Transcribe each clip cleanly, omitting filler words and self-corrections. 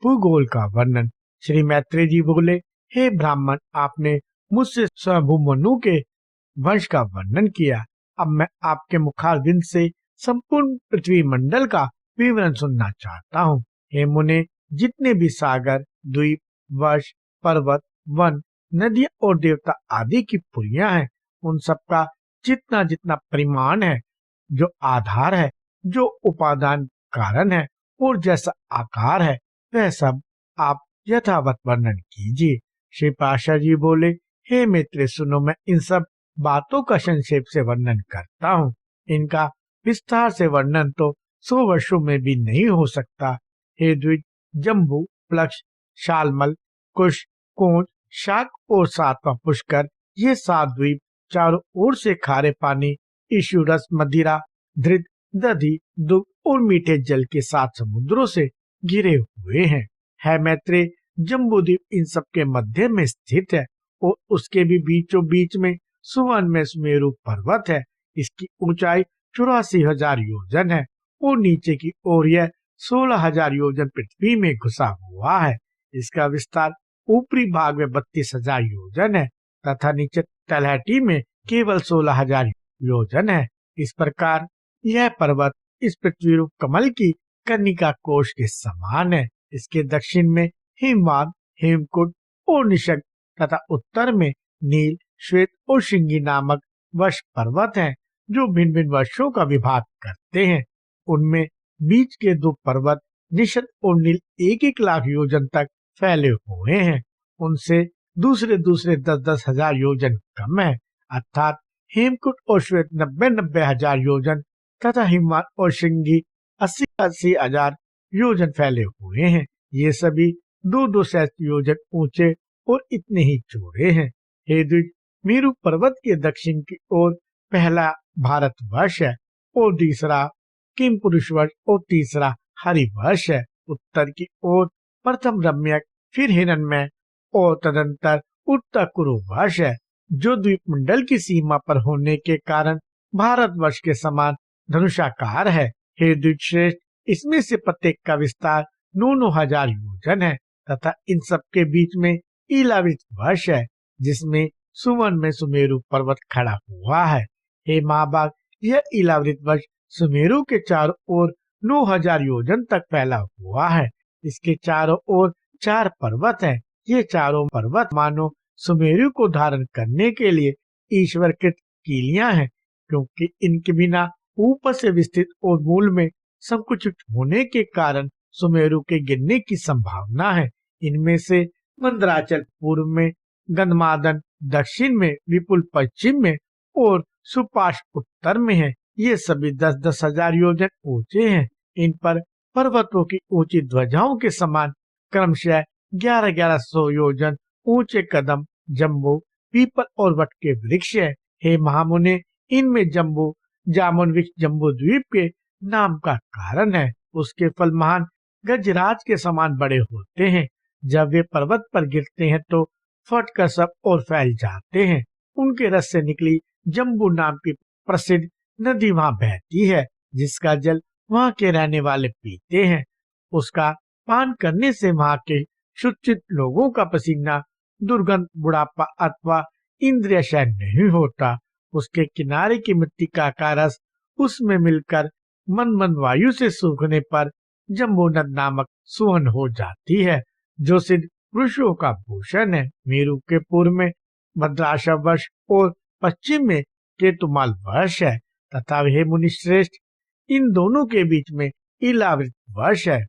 भूगोल का वर्णन। श्री मैत्रेय जी बोले, हे ब्राह्मण, आपने मुझसे स्वयंभू मनु के वंश का वर्णन किया। अब मैं आपके मुखारबिंद से संपूर्ण पृथ्वी मंडल का विवरण सुनना चाहता हूँ। हे मुने, जितने भी सागर, द्वीप, वर्ष, पर्वत, वन, नदियां और देवता आदि की पुरियां हैं, उन सबका जितना जितना परिमाण है, जो आधार है, जो उपादान कारण है और जैसा आकार है, वह सब आप यथावत वर्णन कीजिए। श्री पाशा जी बोले, हे मित्र, सुनो, मैं इन सब बातों का संक्षेप से वर्णन करता हूँ। इनका विस्तार से वर्णन तो 100 वर्षों में भी नहीं हो सकता। हे द्विज, जम्बू, प्लक्ष, शालमल, कुश, कोंच, शाक और सातवां पुष्कर, ये 7 द्वीप चारों ओर से खारे पानी, इशु रस, मदिरा, धृत, दधि, दुग्ध और मीठे जल के 7 समुद्रों से घिरे हुए हैं। है मैत्रेय, जम्बूद्वीप इन सब के मध्य में स्थित है और उसके भी बीचों बीच में सुवन में सुमेरु पर्वत है। इसकी ऊंचाई 84,000 योजन है और नीचे की ओर यह 16,000 योजन पृथ्वी में घुसा हुआ है। इसका विस्तार ऊपरी भाग में 32,000 योजन है तथा नीचे तलहटी में केवल 16,000 योजन है। इस प्रकार यह पर्वत इस पृथ्वी रूप कमल की कनिका कोश के समान है। इसके दक्षिण में हिमवाद, हेमकुट और निषद तथा उत्तर में नील, श्वेत और श्रृंगी नामक वर्ष पर्वत हैं, जो भिन्न भिन्न वर्षों का विभाग करते हैं। उनमें बीच के 2 पर्वत निषद और नील 1-1 लाख योजन तक फैले हुए हैं। उनसे दूसरे 10-10 हजार योजन कम है, अर्थात हेमकुट और श्वेत 90-90 हजार योजन तथा हिमवाद और श्रृंगी 80-80 हजार योजन फैले हुए हैं। ये सभी 2-2 सहस्त्र योजन ऊंचे और इतने ही चौड़े हैं। हे द्विज, मेरु पर्वत के दक्षिण की ओर पहला भारतवर्ष है और दूसरा किमपुरुष वर्ष और तीसरा हरिवर्ष है। उत्तर की ओर प्रथम रम्यक, फिर हिरण्मय और तदंतर उत्तर कुरु वर्ष है, जो द्वीप मंडल की सीमा पर होने के कारण भारतवर्ष के समान धनुषाकार है। हे द्विजश्रेष्ठ, इसमें से प्रत्येक का विस्तार 9,000 योजन है तथा इन सब के बीच में इलावृत वर्ष है, जिसमें सुवन में सुमेरु पर्वत खड़ा हुआ है। हे महाभाग, यह इलावृत वर्ष सुमेरु के चारों ओर 9,000 योजन तक फैला हुआ है। इसके चारों ओर 4 पर्वत हैं। ये चारों पर्वत मानो सुमेरु को धारण करने के लिए ईश्वर कृत कीलियां हैं, क्योंकि इनके बिना ऊपर से विस्तृत और मूल में संकुचित होने के कारण सुमेरु के गिरने की संभावना है। इनमें से मंदराचल पूर्व में, गंधमादन दक्षिण में, विपुल पश्चिम में और सुपाश उत्तर में है। ये सभी 10-10 हजार योजन ऊंचे हैं। इन पर पर्वतों की ऊंची ध्वजाओं के समान क्रमशः 1100 योजन ऊंचे कदम, जम्बू, पीपल और वट के वृक्ष है। हे महामुने, इनमें जम्बू जामुन वृक्ष जम्बू द्वीप के नाम का कारण है। उसके फल महान गजराज के समान बड़े होते हैं। जब वे पर्वत पर गिरते हैं तो फटकर सब और फैल जाते हैं। उनके रस से निकली जम्बू नाम की प्रसिद्ध नदी वहां बहती है, जिसका जल वहां के रहने वाले पीते हैं। उसका पान करने से वहां के शुचित लोगों का पसीना, दुर्गंध, बुढ़ापा अथवा इंद्रिय क्षय नहीं होता। उसके किनारे की मृत्तिका का रस उसमें मिलकर मन मन वायु से सूखने पर जम्बू नद नामक सुवन हो जाती है, जो सिद्ध पुरुषों का भूषण है। मेरु के पूर्व में भद्राशव वर्ष और पश्चिम में केतुमाल वर्ष है तथा हे मुनिश्रेष्ठ, इन दोनों के बीच में इलावृत वर्ष है।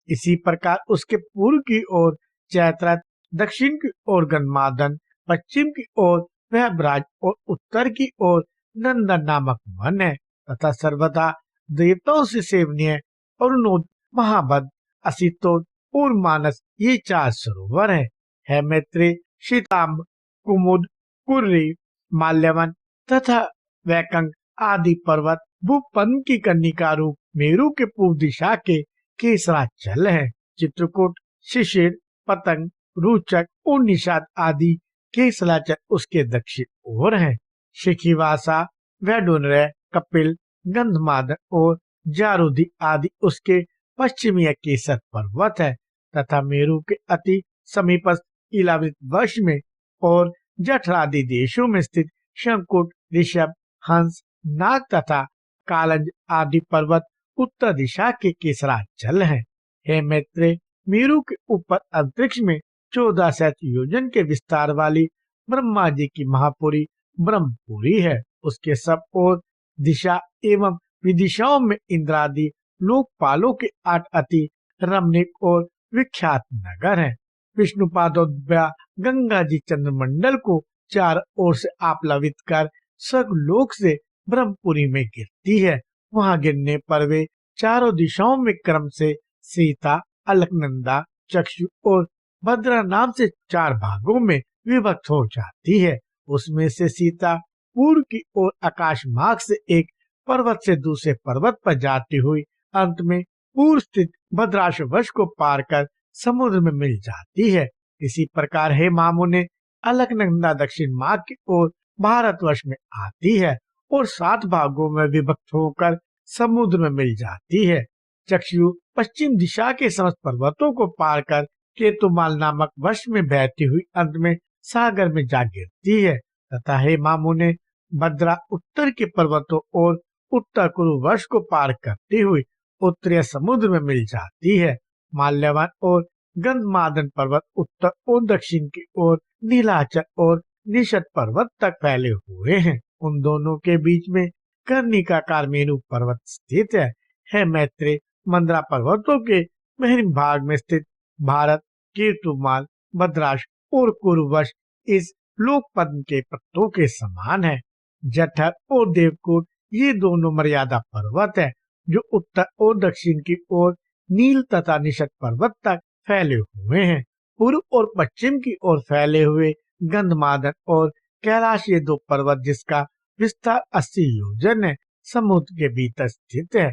इसी प्रकार उसके पूर्व की ओर चैत्रत, दक्षिण की ओर गंधमादन, पश्चिम की ओर वह ब्राज और उत्तर की ओर नंदन नामक वन है तथा सर्वदा देवताओं से सेवनीय अरुणोद, महाभद, असितोद और मानस, ये 4 सरोवर है। है मैत्रेय, शीताम्ब, कुमुद, कुर्री, माल्यवन तथा वैकंग आदि पर्वत भूपन की कन्निका रूप मेरु के पूर्व दिशा के केसराचल है। चित्रकूट, शिशिर, पतंग, रूचक और निषाद आदि केसराचल उसके दक्षिण ओर है। शिखिवासा, वैडुनरय, कपिल, गंधमादन और जारुधि आदि उसके पश्चिमी केसर पर्वत है। तथा मेरु के अति समीपस्थ इलावृत वर्ष में और जठरादि देशों में स्थित शंकुट, ऋषभ, हंस, नाग तथा कालंज आदि पर्वत उत्तर दिशा के केसराचल हैं। हे मैत्रेय, मेरु के ऊपर अंतरिक्ष में 14 सहस्त्र योजन के विस्तार वाली ब्रह्मा जी की महापुरी ब्रह्मपुरी है। उसके सब और दिशा एवं विदिशाओं में इंद्रादि लोकपालों के 8 अति रमणीक और विख्यात नगर हैं। विष्णुपादोद्भया गंगा जी चंद्रमंडल को 4 ओर से आप्लावित कर स्वर्गलोक से ब्रह्मपुरी में गिरती है। वहां गिरने पर वे चारों दिशाओं में क्रम से सीता, अलकनंदा, चक्षु और भद्रा नाम से 4 भागों में विभक्त हो जाती है। उसमें से सीता पूर्व की ओर आकाश मार्ग से एक पर्वत से दूसरे पर्वत पर जाती हुई अंत में पूर्व स्थित भद्राशवश को पार कर समुद्र में मिल जाती है। इसी प्रकार हे मामुने, अलकनंदा दक्षिण मार्ग की ओर भारतवर्ष में आती है और 7 भागों में विभक्त होकर समुद्र में मिल जाती है। चक्षु पश्चिम दिशा के समस्त पर्वतों को पार कर केतुमाल नामक वर्ष में बहती हुई अंत में सागर में जा गिरती है तथा हे मामुने, भद्रा उत्तर के पर्वतों और उत्तर कुरु वर्ष को पार करती हुई उत्तरीय समुद्र में मिल जाती है। माल्यवन और गंधमादन पर्वत उत्तर और दक्षिण की ओर नीलाचल और निषद पर्वत तक फैले हुए हैं। उन दोनों के बीच में कर्णिकाकार मेरु पर्वत स्थित है। है मैत्रेय, मंदरा पर्वतों के पश्चिम भाग में स्थित भारत, कीर्तुमाल, भद्राश और कुरुवश इस लोकपद्म के पत्तों के समान है। जठर और देवकूट ये दोनों मर्यादा पर्वत है जो उत्तर और दक्षिण की ओर नील तथा निषद पर्वत तक फैले हुए हैं। पूर्व और पश्चिम की ओर फैले हुए गंधमादन और कैलाश ये 2 पर्वत जिसका विस्तार 80 योजन है, समुद्र के भीतर स्थित है।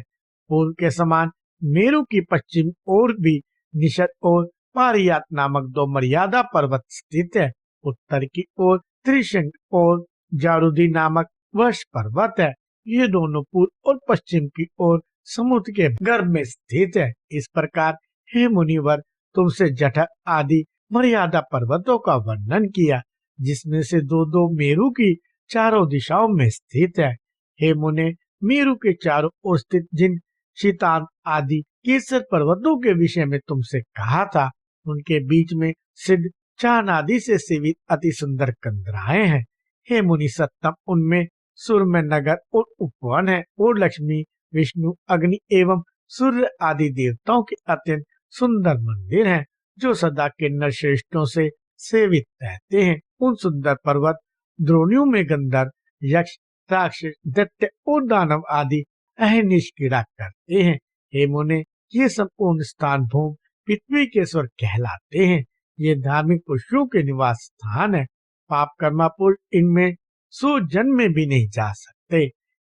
पूर्व के समान मेरु की पश्चिम ओर भी निषद और पारियात नामक 2 मर्यादा पर्वत स्थित है। उत्तर की ओर त्रिशंक और जारुदी नामक वर्ष पर्वत है। ये दोनों पूर्व और पश्चिम की ओर समुद्र के गर्भ में स्थित है। इस प्रकार हे मुनिवर, तुमसे जठर आदि मर्यादा पर्वतों का वर्णन किया, जिसमें से 2-2 मेरु की चारों दिशाओं में स्थित है। हे मुने, मेरु के चारों ओर स्थित जिन शीतान आदि केसर पर्वतों के विषय में तुमसे कहा था, उनके बीच में सिद्ध चान आदि से सेवित अति सुंदर कंदराएं हैं। हे मुनि सत्तम, उनमें सूर्य नगर और उपवन है और लक्ष्मी, विष्णु, अग्नि एवं सूर्य आदि देवताओं के अत्यंत सुंदर मंदिर हैं, जो सदा किन्नर श्रेष्ठों से सेवित रहते हैं। उन सुंदर पर्वत द्रोणियों में गंधर्व, यक्ष, राक्षस, दैत्य और दानव आदि अहनिश क्रीड़ा करते हैं। हे मुने, ये संपूर्ण स्थान भूमि पृथ्वी के स्वर कहलाते हैं। ये धार्मिक पुरुषों के निवास स्थान है। पाप कर्मा पुरुष इनमें 100 जन्म में भी नहीं जा सकते।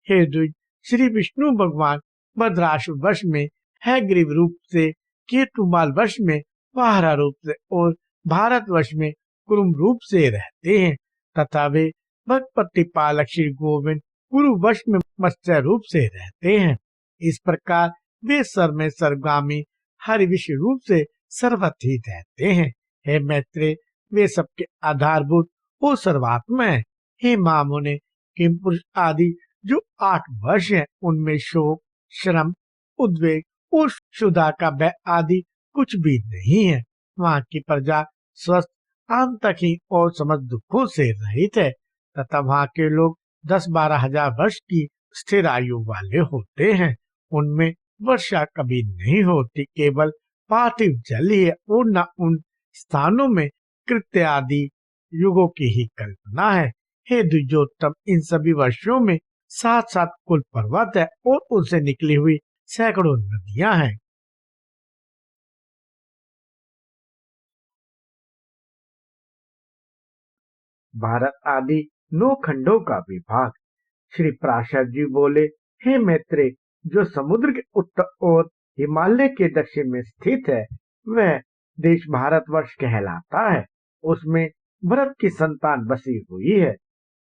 हे द्विज, श्री विष्णु भगवान भद्राश वर्ष में हैग्रीव रूप से, केतुमाल वर्ष में वाहरा रूप से और भारत वर्ष में कुरुम रूप से रहते हैं तथा वे भगपति पालक श्री गोविंद कुरु वर्ष में मत्स्य रूप से रहते हैं। इस प्रकार वे सर में सर्वगामी हरिविष रूप से सर्वथी रहते हैं। हे मैत्रेय, वे सबके आधारभूत और सर्वात्मा है। हे मामुने, किम पुरुष आदि जो 8 वर्ष हैं, उनमें शोक, श्रम, उद्वेग और क्षुधा का भय आदि कुछ भी नहीं है। वहाँ की प्रजा स्वस्थ, आंतहीन और समस्त दुखों से रहित है तथा वहाँ के लोग 10-12 हजार वर्ष की स्थिर आयु वाले होते हैं। उनमें वर्षा कभी नहीं होती, केवल पार्थिव जल ही है और न उन स्थानों में कृत्य आदि युगों की ही कल्पना है। हे द्विजोत्तम, इन सभी वर्षों में 7-7 कुल पर्वत है और उनसे निकली हुई सैकड़ों नदियां हैं। भारत आदि 9 खंडों का विभाग। श्री पराशर जी बोले, हे मैत्रेय, जो समुद्र के उत्तर और हिमालय के दक्षिण में स्थित है, वह देश भारतवर्ष कहलाता है। उसमें भरत की संतान बसी हुई है।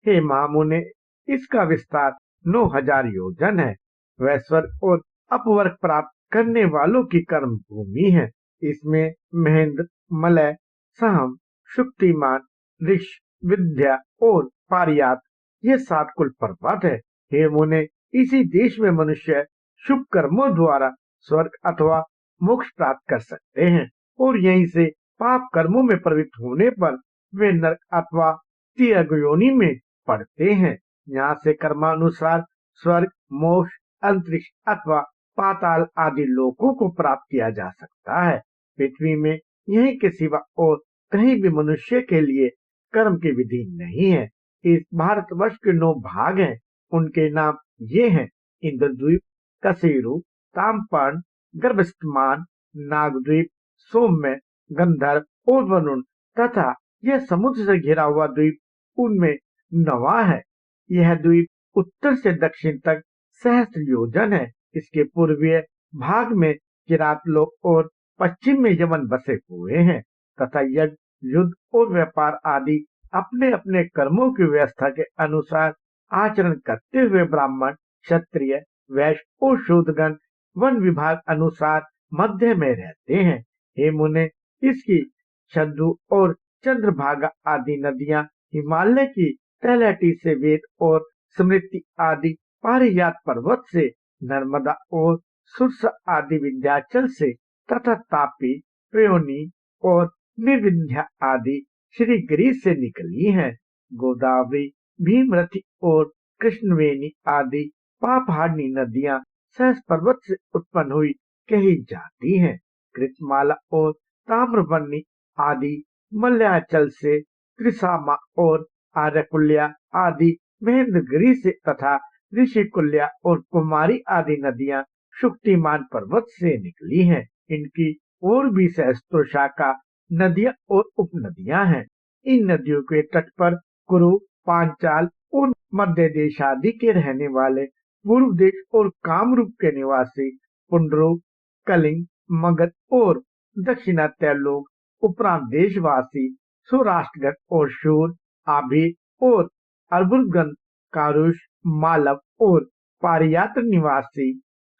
हे महामुने, इसका विस्तार 9000 योजन है। वह स्वर्ग और अपवर्ग प्राप्त करने वालों की कर्म भूमि है। इसमें महेंद्र, मलय, सहम, शुक्तिमान, ऋष, विद्या और पारियात ये 7 कुल पर्वत है। हे मुने, इसी देश में मनुष्य शुभ कर्मों द्वारा स्वर्ग अथवा मोक्ष प्राप्त कर सकते हैं और यहीं से पाप कर्मों में प्रवृत्त होने पर वे नरक अथवा तिर्यक योनि में पड़ते हैं। यहाँ से कर्मानुसार स्वर्ग, मोक्ष, अंतरिक्ष अथवा पाताल आदि लोकों को प्राप्त किया जा सकता है। पृथ्वी में यहीं के सिवा और कहीं भी मनुष्य के लिए कर्म की विधि नहीं है। इस भारतवर्ष के 9 भाग हैं। उनके नाम ये हैं: इंद्रद्वीप, कसेरु, तामपर्ण, गर्भस्थमान, नागद्वीप, सौम्य, गंधर्व और वरुण तथा यह समुद्र से घिरा हुआ द्वीप उनमें 9वां है। यह द्वीप उत्तर से दक्षिण तक सहस्त्र योजन है। इसके पूर्वीय भाग में किरात लोक और पश्चिम में यमन बसे हुए हैं तथा यज्ञ, युद्ध और व्यापार आदि अपने अपने कर्मों की व्यवस्था के अनुसार आचरण करते हुए ब्राह्मण, क्षत्रिय, वैश्य और शूद्रगण वन विभाग अनुसार मध्य में रहते हैं। हे मुने, इसकी शंदु और चंद्रभागा आदि नदियां हिमालय की तलहटी से वेद और स्मृति आदि पारिजात पर्वत से, नर्मदा और सुरसा आदि विंध्याचल से तथा तापी, त्रिवेणी और निर्विंध्या आदि श्रीगिरि से निकली हैं। गोदावरी, भीमरथी और कृष्णवेणी आदि पापहानी नदियां सहस पर्वत से उत्पन्न हुई कही जाती हैं। कृतमाला और ताम्रबरणी आदि मलयाचल से, त्रिसामा और आर्यकुल्या आदि महेंद्रगिरी से तथा ऋषिकुल्या और कुमारी आदि नदियां शुक्तिमान पर्वत से निकली हैं। इनकी और भी सहस्त्रों शाखा नदियां और उपनदियां हैं। इन नदियों के तट पर कुरु, पांचाल और मध्य देश आदि के रहने वाले, पूर्व देश और कामरूप के निवासी पुंडरू, कलिंग, मगध और दक्षिणात्य लोग, उपरांत देशवासी सौराष्ट्रगण और शूर, आभि और अर्बुदगण, कारुष, मालव और पारियात निवासी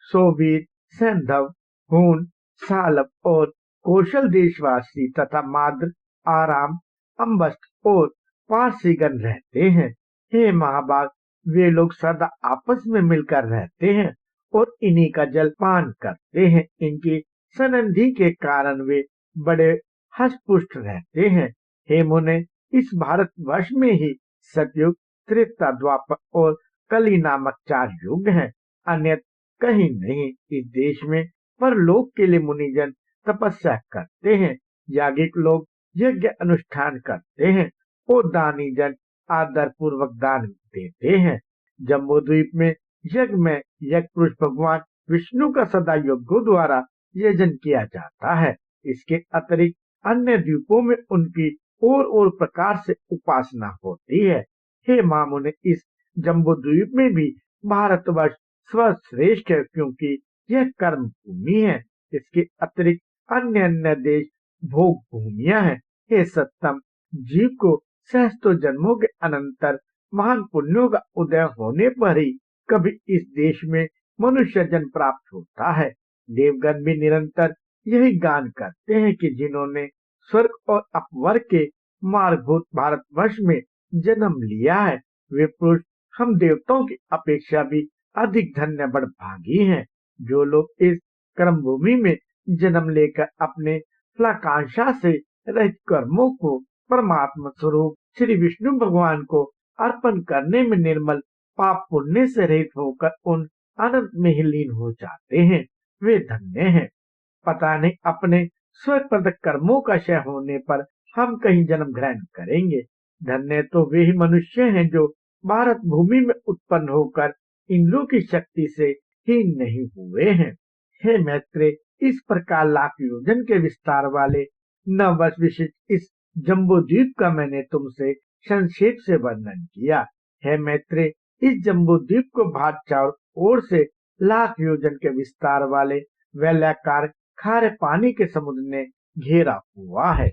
सोवीर, सैंधव, हून, सालव और कौशल देशवासी तथा माद्र, आराम, अम्बस्ट और पारसीगण रहते हैं। हे महाभाग, वे लोग सदा आपस में मिलकर रहते हैं और इन्हीं का जल पान करते हैं। इनकी संधि के कारण वे बड़े हष्टपुष्ट रहते हैं। हे मुने, इस भारत वर्ष में ही सतयुग, त्रेता, द्वापर और कली नामक 4 युग हैं, अन्य कहीं नहीं। इस देश में परलोक के लिए मुनिजन तपस्या करते हैं, याज्ञिक लोग यज्ञ अनुष्ठान करते हैं और दानी जन आदर पूर्वक दान देते हैं। जम्बू द्वीप में यज्ञ पुरुष भगवान विष्णु का सदा यज्ञों द्वारा यजन किया जाता है। इसके अतिरिक्त अन्य द्वीपों में उनकी और प्रकार से उपासना होती है। हे मामुने, इस जम्बू द्वीप में भी भारतवर्ष सर्वश्रेष्ठ है, क्योंकि यह कर्म भूमि है। इसके अतिरिक्त अन्य अन्य देश भोग भूमियां हैं। हे सत्तम, जीव को सहस्त्रों जन्मों के अनंतर महान पुण्यों का उदय होने पर ही कभी इस देश में मनुष्य जन्म प्राप्त होता है। देवगण भी निरंतर यही गान करते हैं कि जिन्होंने स्वर्ग और अपवर्ग के मार्गभूत भारतवर्ष में जन्म लिया है, वे पुरुष हम देवताओं की अपेक्षा भी अधिक धन्य बड़भागी हैं। जो लोग इस कर्म भूमि में जन्म लेकर अपने फलाकांक्षा से रहित कर्मों को परमात्मा स्वरूप श्री विष्णु भगवान को अर्पण करने में निर्मल पाप पुण्य से रहित होकर उन अनंत में ही लीन हो जाते हैं, वे धन्य हैं। पता नहीं अपने स्वप्रद कर्मों का क्षय होने पर हम कहीं जन्म ग्रहण करेंगे। धन्य तो वे ही मनुष्य हैं जो भारत भूमि में उत्पन्न होकर इंद्रों की शक्ति से हीन नहीं हुए हैं। हे मैत्रेय, इस प्रकार लाख योजन के विस्तार वाले 9 वर्ष विशिष्ट इस जम्बू द्वीप का मैंने तुमसे संक्षेप से वर्णन किया। हे मैत्रेय, इस जम्बू द्वीप को भाग चारों ओर से लाख योजन के विस्तार वाले वलयाकार खारे पानी के समुद्र ने घेरा हुआ है।